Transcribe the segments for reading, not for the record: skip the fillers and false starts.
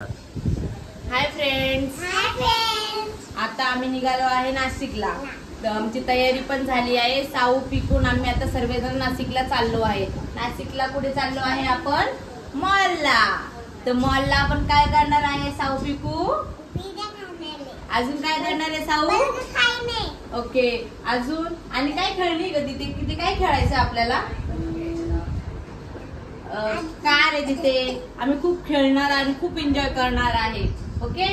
Hi friends, आता आम्ही निघालो आहे नाशिकला. तर आमची तयारी पण झाली आहे. साऊ पिकून आम्ही आता सर्वजण नाशिकला चाललो आहे. नाशिकला कुठे चाललो आहे आपण? मॉलला. तर मॉलला आपण काय करणार आहे साऊ पिकू? अजून काय करणार आहे साऊ? ओके, अजून आणि काय खेळणी ग तिथे? किती काय खेळायचं आपल्याला? कार आहे तिथे. आम्ही खूप खेळणार आणि खूप एन्जॉय करणार आहे. ओके,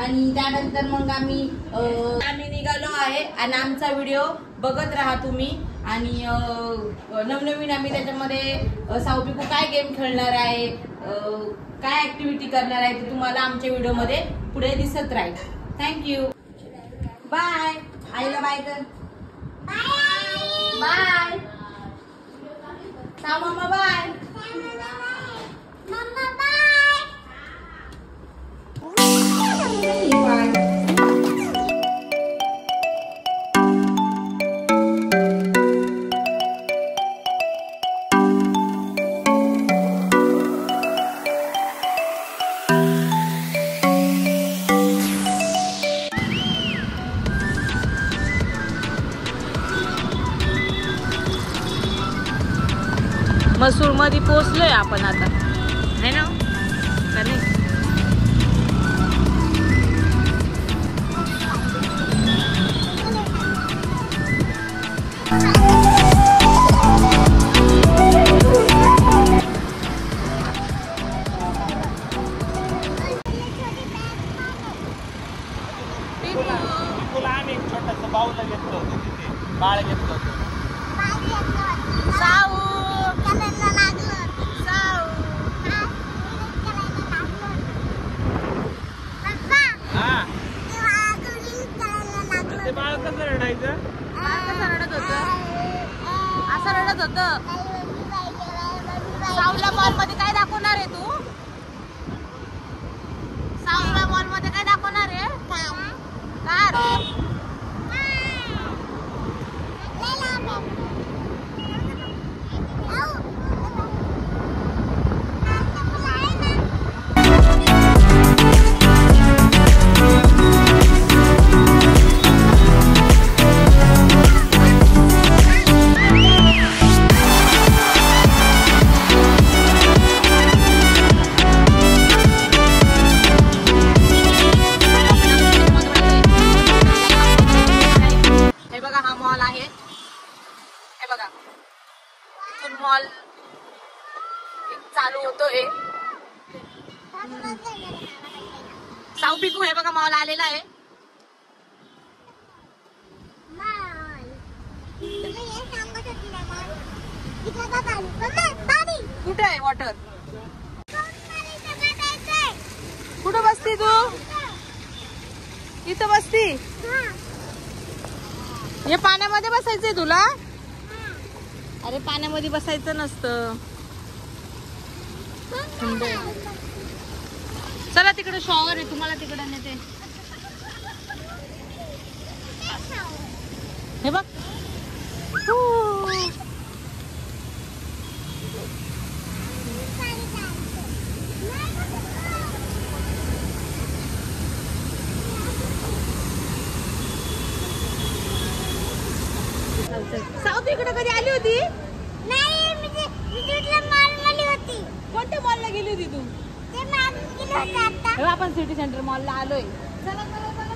आणि त्यानंतर मग आम्ही निघालो आहे आणि आमचा व्हिडिओ बघत राहा तुम्ही. आणि नवनवीन आम्ही त्याच्यामध्ये साऊ पिकू काय गेम खेळणार आहे, काय ऍक्टिव्हिटी करणार आहे ते तुम्हाला आमच्या व्हिडिओमध्ये पुढे दिसत राहील. Thank you, bye. आईला बाय कर. बाय साऊ मामा, बाय. मसूर मध्ये पोहोचलोय आपण आता, है ना? का नाही? आम्ही छोटस बाऊला घेतलं होतं, तिथे बाळ घेतलं होतं. साऊ ते बाळ कसं रडायचं? कसं रडत होतं? असं रडत होतं. साऊला मॉल मध्ये काय दाखवणार आहे तू? साऊला मॉल मध्ये काय दाखवणार आहे? कार. मॉल चालू होतोय. साऊ पिकू हे बघा मॉल आलेला आहे. कुठे आहे वॉटर? कुठं बसती तू? इथं बसती? हे पाण्यामध्ये बसायचंय तुला? अरे पाण्यामध्ये बसायचं नसतं. चला तिकडे शॉवर आहे, तुम्हाला तिकडे नेते. हे बघ. साऊथ इकडे कधी आली होती? नाही, मी मॉलमध्ये होती. कोणत्या मॉलला गेली होती तू? ते गेलो होतो आता. आपण सिटी सेंटर मॉलला आलोय. चला चला चला.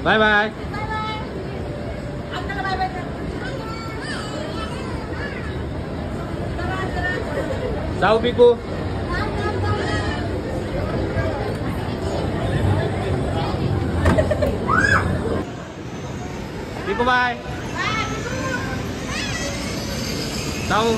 Bye bye. साऊ पिकू. बाय जाऊ.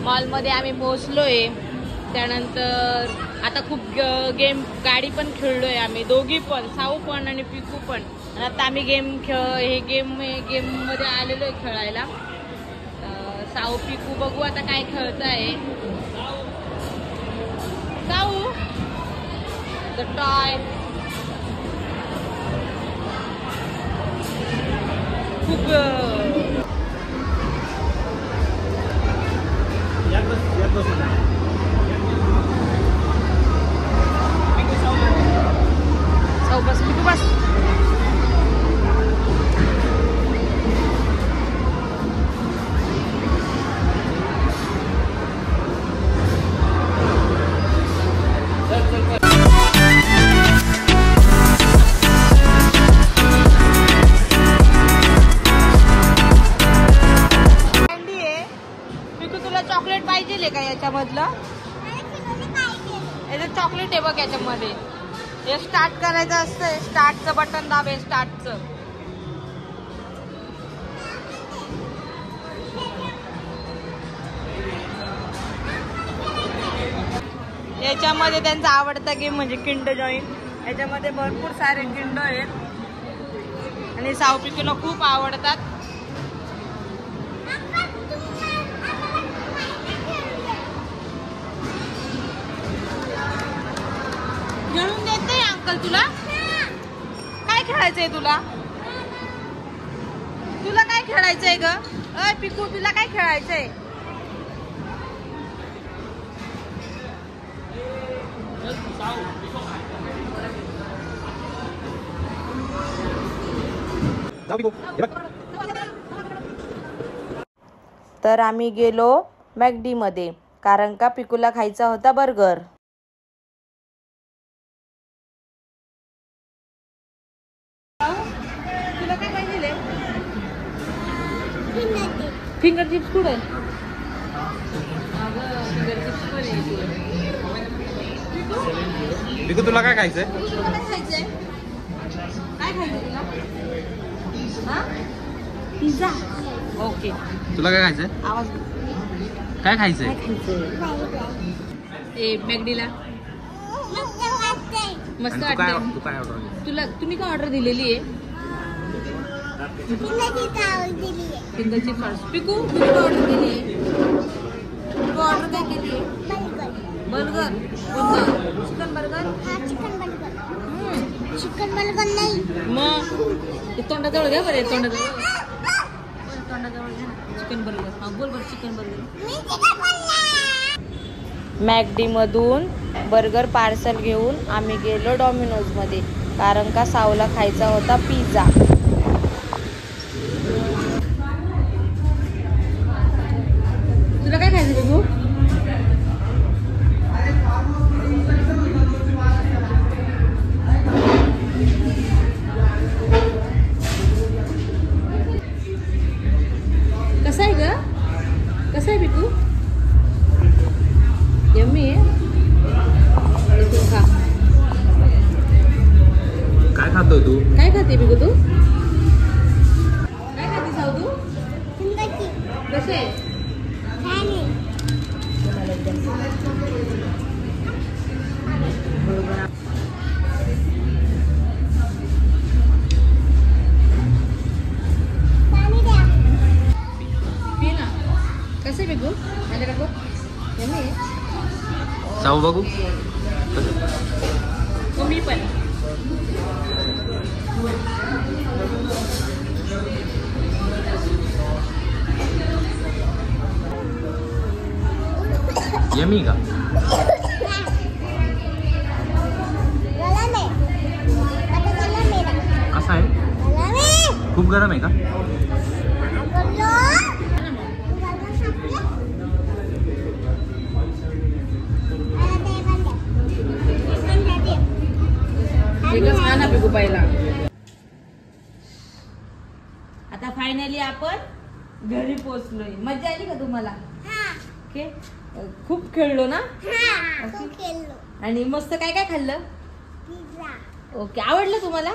मॉलमध्ये आम्ही पोहोचलोय. त्यानंतर आता खूप गेम गाडी पण खेळलोय आम्ही दोघी पण, साऊ पण आणि पिकू पण. आणि आता आम्ही गेम मध्ये आलेलो आहे खेळायला. साऊ पिकू बघू आता काय खेळताय. साऊ द टॉय खूप बस पिकू बस. चॉकलेट पाहिजे का याच्यामधलं? याच्यात चॉकलेट आहे बघ याच्यामध्ये. हे स्टार्ट करायचं असतं. स्टार्टचं बटन दाब आहे स्टार्टचं. याच्यामध्ये त्यांचा आवडता गेम म्हणजे किंड जॉईन. याच्यामध्ये भरपूर सारे किंड आहेत आणि साऊ पिकूला खूप आवडतात. खेळून देते अंकल तुला. काय खेळायचंय तुला? तुला काय खेळायचंय ग? अय पिकू तुला काय खेळायचंय? तर आम्ही गेलो मॅकडी मध्ये कारण का पिकूला खायचा होता बर्गर. तुला काय पाहिजे? फिंगर चिप्स कुठे? पिकू तुला काय खायचंय? काय खायचंय तुला? पिझ्झा. ओके. तुला काय खायचंय? आवाज काय खायचंय? ए मॅकडीला मस्त वाटतंय. तुला तुम्ही काय ऑर्डर दिलेली आहे? Finger chips. पिकू तुम्ही ऑर्डर केली आहे? तू ऑर्डर काय केली आहे? बर्गर. कोणता? Chicken burger. चिकन बर्गर नाही. मग तोंडाजवळ घ्या बरं. तोंडाजवळ घ्या ना चिकन बर्गर. हा बोल बरं चिकन बर्गर. मॅकडीमधून बर्गर पार्सल घेऊन आम्ही गेलो डॉमिनोजमध्ये, कारण का सावला खायचा होता पिझ्झा. तुला काय खायचं बघू? कसं आहे ग? कसं आहे बिकू? यम्मी आहे. खा. काय खातोय तू? काय खाते बिकू तू? काय खाते साऊ तू? सुंदरची. कसे आहे? छान आहे. पाणी द्या. पी ना. कसे बिकू? माझ्या काकू यम्मी आहे. साऊ बघू. तुम्ही पण. यमी का? गरम आहे. आता गरम आहे ना. कसा आहे? गरम आहे. खूप गरम आहे का? बोललो. एकच खा ना बिकू पहिला. आता फायनली आपण घरी पोहोचलोय. मजा आली का तुम्हाला? ओके. खूप खेळलो ना आणि मस्त काय काय खाल्लं? ओके. आवडलं तुम्हाला?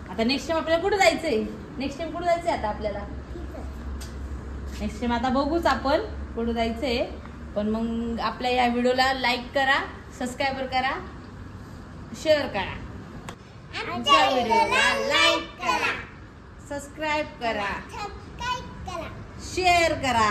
आता नेक्स्ट टाइम आपल्याला कुठे जायचंय? नेक्स्ट टाइम कुठे जायचंय आता आपल्याला? नेक्स्ट टाइम आता बघूच आपण कुठे जायचंय. पण मग आपल्या या व्हिडिओला लाईक करा, सबस्क्राईबर करा, शेअर करा. आमच्या व्हिडिओला लाईक करा, सबस्क्राईब करा, शेअर करा.